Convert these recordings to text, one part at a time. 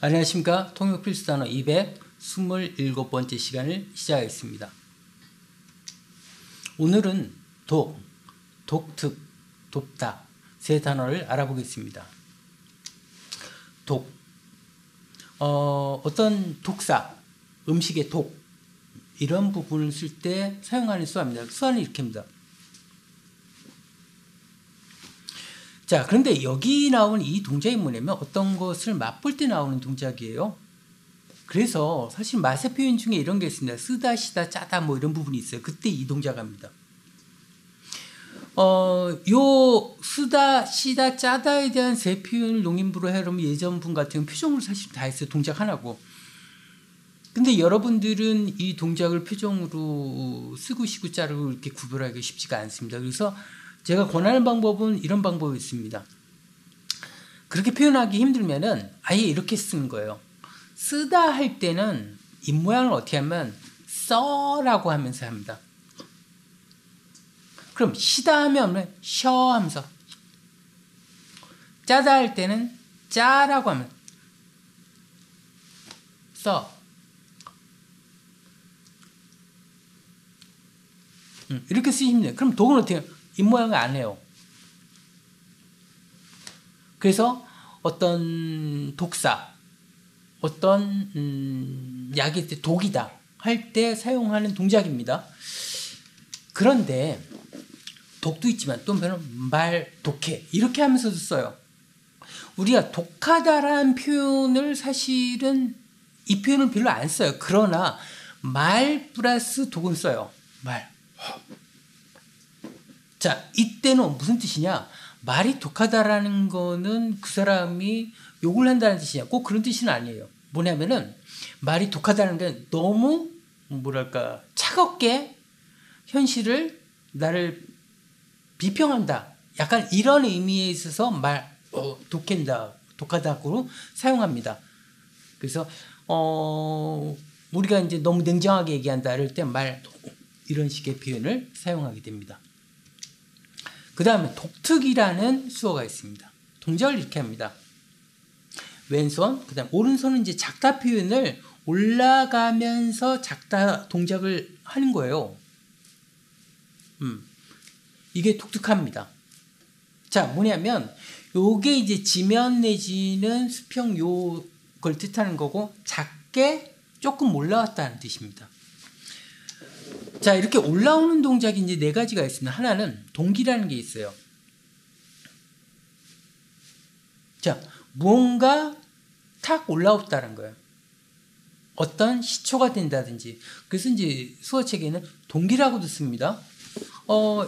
안녕하십니까. 통역 필수 단어 227번째 시간을 시작하겠습니다. 오늘은 독, 독특, 돕다 세 단어를 알아보겠습니다. 독, 어떤 독사, 음식의 독 이런 부분을 쓸 때 사용하는 수화입니다. 수화는 이렇게 합니다. 자, 그런데 여기 나오는 이 동작이 뭐냐면 어떤 것을 맛볼 때 나오는 동작이에요. 그래서 사실 맛의 표현 중에 이런 게 있습니다. 쓰다, 시다, 짜다 뭐 이런 부분이 있어요. 그때 이 동작합니다. 요 쓰다, 시다, 짜다에 대한 세 표현을 농인부로 해놓으면 예전 분 같은 경우 표정으로 사실 다 했어요. 동작 하나고. 근데 여러분들은 이 동작을 표정으로 쓰고 시고 자르고 이렇게 구별하기가 쉽지가 않습니다. 그래서 제가 권하는 방법은 이런 방법이 있습니다. 그렇게 표현하기 힘들면은 아예 이렇게 쓰는 거예요. 쓰다 할 때는 입모양을 어떻게 하면 써라고 하면서 합니다. 그럼 시다 하면 셔 하면서, 짜다 할 때는 짜라고 하면 써. 이렇게 쓰시면 돼요. 그럼 독은 어떻게 해요? 입모양을 안 해요. 그래서 어떤 독사, 어떤 약이 독이다 할 때 사용하는 동작입니다. 그런데 독도 있지만 또 말, 독해 이렇게 하면서도 써요. 우리가 독하다라는 표현을 사실은 이 표현을 별로 안 써요. 그러나 말 플러스 독은 써요. 말. 자, 이때는 무슨 뜻이냐? 말이 독하다라는 거는 그 사람이 욕을 한다는 뜻이냐? 꼭 그런 뜻은 아니에요. 뭐냐면은 말이 독하다는 게 너무 뭐랄까 차갑게 현실을 나를 비평한다. 약간 이런 의미에 있어서 말 독하다고 사용합니다. 그래서 우리가 이제 너무 냉정하게 얘기한다 이럴 때 말 이런 식의 표현을 사용하게 됩니다. 그 다음에 독특이라는 수어가 있습니다. 동작을 이렇게 합니다. 왼손, 그 다음 오른손은 이제 작다 표현을 올라가면서 작다 동작을 하는 거예요. 이게 독특합니다. 자, 뭐냐면 요게 이제 지면 내지는 수평 요걸 뜻하는 거고 작게 조금 올라왔다는 뜻입니다. 자, 이렇게 올라오는 동작이 이제 네 가지가 있습니다. 하나는 동기라는 게 있어요. 자, 무언가 탁 올라왔다는 거예요. 어떤 시초가 된다든지. 그래서 이제 수어책에는 동기라고도 씁니다.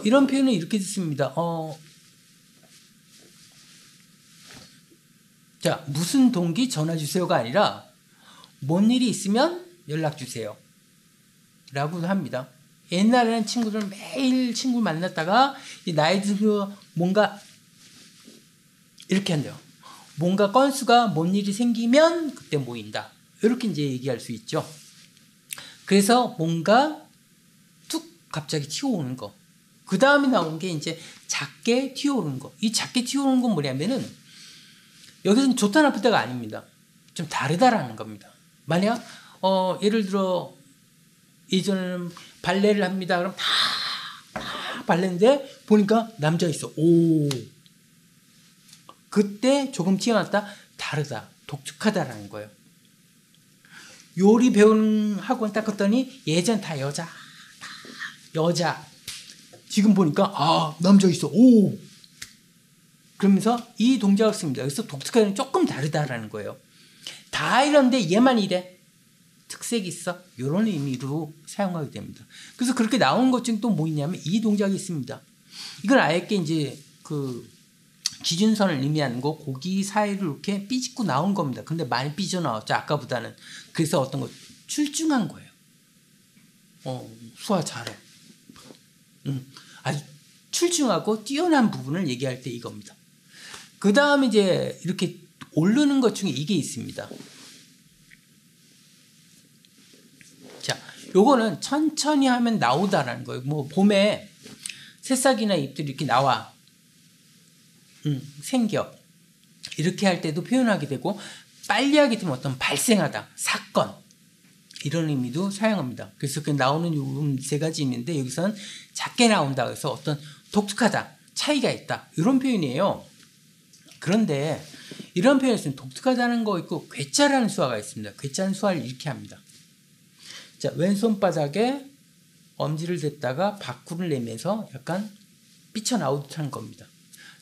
이런 표현은 이렇게 듣습니다. 자, 무슨 동기 전화 주세요가 아니라 뭔 일이 있으면 연락 주세요. 라고도 합니다. 옛날에는 친구들 매일 친구 만났다가 나이 들어 뭔가 이렇게 한대요. 뭔가 건수가 뭔 일이 생기면 그때 모인다. 이렇게 이제 얘기할 수 있죠. 그래서 뭔가 툭 갑자기 튀어오는 거. 그 다음에 나온 게 이제 작게 튀어오는 거. 이 작게 튀어오는 건 뭐냐면은 여기서는 좋다 나쁘다가 아닙니다. 좀 다르다라는 겁니다. 만약 예를 들어 예전에는 발레를 합니다. 그럼 다 발레인데 보니까 남자 있어. 오. 그때 조금 튀어났다. 다르다. 독특하다라는 거예요. 요리 배우는 학원 딱 갔더니 예전 다 여자. 여자. 지금 보니까 남자 있어. 오. 그러면서 이 동작을 씁니다. 그래서 독특하다는 조금 다르다라는 거예요. 다 이런데 얘만 이래. 특색이 있어. 이런 의미로 사용하게 됩니다. 그래서 그렇게 나오는 것 중에 또 뭐 있냐면 이 동작이 있습니다. 이건 아예 이제 그 기준선을 의미하는 거 고기 사이를 이렇게 삐집고 나온 겁니다. 근데 많이 삐져나왔죠. 아까보다는. 그래서 어떤 거 출중한 거예요. 수화 잘해. 아주 출중하고 뛰어난 부분을 얘기할 때 이겁니다. 그 다음에 이제 이렇게 오르는 것 중에 이게 있습니다. 자, 요거는 천천히 하면 나오다라는 거예요. 뭐 봄에 새싹이나 잎들이 이렇게 나와. 생겨. 이렇게 할 때도 표현하게 되고 빨리 하게 되면 어떤 발생하다, 사건 이런 의미도 사용합니다. 그래서 그 나오는 요금 세 가지 있는데 여기서는 작게 나온다 그래서 어떤 독특하다, 차이가 있다 이런 표현이에요. 그런데 이런 표현에서는 독특하다는 거 있고 괴짜라는 수화가 있습니다. 괴짜는 수화를 이렇게 합니다. 자, 왼손바닥에 엄지를 댔다가 밖으로 내면서 약간 삐쳐나오듯 하는 겁니다.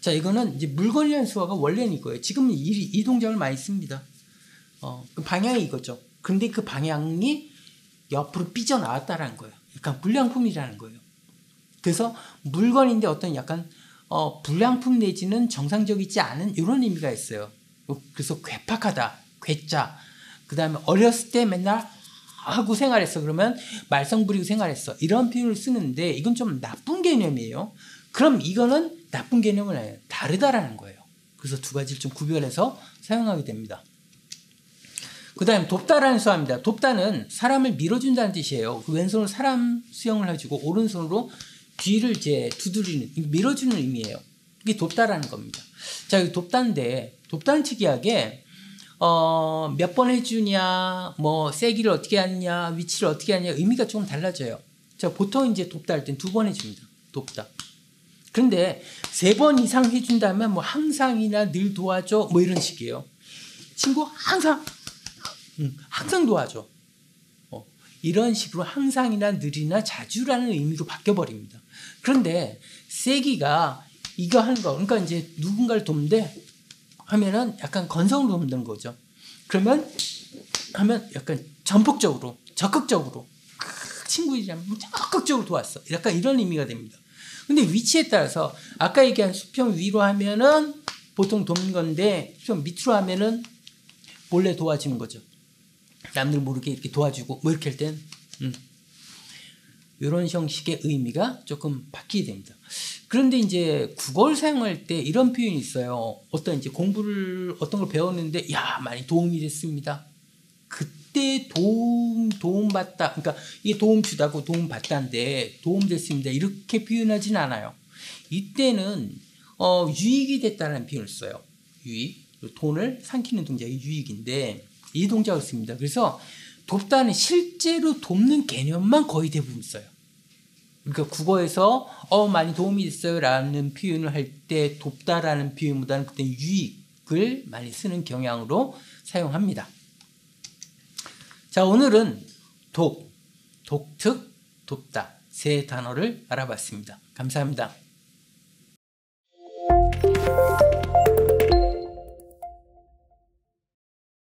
자, 이거는 이제 물건이라는 수화가 원래는 이거예요. 지금은 이 동작을 많이 씁니다. 그 방향이 이거죠. 근데 그 방향이 옆으로 삐져나왔다라는 거예요. 약간 불량품이라는 거예요. 그래서 물건인데 어떤 약간 불량품 내지는 정상적이지 않은 이런 의미가 있어요. 그래서 괴팍하다, 괴짜. 그 다음에 어렸을 때 맨날 하고 생활했어. 그러면 말썽 부리고 생활했어. 이런 표현을 쓰는데 이건 좀 나쁜 개념이에요. 그럼 이거는 나쁜 개념은 아니에요. 다르다라는 거예요. 그래서 두 가지를 좀 구별해서 사용하게 됩니다. 그 다음에 돕다라는 수화입니다. 돕다는 사람을 밀어준다는 뜻이에요. 그 왼손으로 사람 수영을 해주고 오른손으로 뒤를 이제 두드리는, 밀어주는 의미예요. 이게 돕다라는 겁니다. 자, 여기 돕다인데, 돕다는 특이하게, 몇 번 해주냐, 뭐, 세기를 어떻게 하느냐, 위치를 어떻게 하느냐, 의미가 조금 달라져요. 자, 보통 이제 돕다 할 땐 2번 해줍니다. 돕다. 그런데 3번 이상 해준다면 뭐, 항상이나 늘 도와줘, 뭐 이런 식이에요. 친구 항상 도와줘. 이런 식으로 항상이나 늘이나 자주라는 의미로 바뀌어버립니다. 그런데 세기가 이거 하는 거, 그러니까 이제 누군가를 돕는데 하면은 약간 건성으로 돕는 거죠. 그러면 하면 약간 전폭적으로, 적극적으로 친구이라면 적극적으로 도왔어. 약간 이런 의미가 됩니다. 근데 위치에 따라서 아까 얘기한 수평 위로 하면은 보통 돕는 건데 수평 밑으로 하면은 몰래 도와주는 거죠. 남들 모르게 이렇게 도와주고 뭐 이렇게 할 땐 이런 형식의 의미가 조금 바뀌게 됩니다. 그런데 이제 국어를 사용할 때 이런 표현이 있어요. 어떤 이제 공부를 어떤 걸 배웠는데 야 많이 도움이 됐습니다. 그때 도움 받다. 그러니까 이게 도움 주다고 도움 받다인데 도움 됐습니다. 이렇게 표현하진 않아요. 이때는 유익이 됐다는 표현을 써요. 유익. 돈을 삼키는 동작이 유익인데 이 동작을 씁니다. 그래서 돕다는 실제로 돕는 개념만 거의 대부분 써요. 그러니까 국어에서 많이 도움이 됐어요 라는 표현을 할 때 돕다라는 표현보다는 그때 유익을 많이 쓰는 경향으로 사용합니다. 자, 오늘은 독특, 돕다 세 단어를 알아봤습니다. 감사합니다.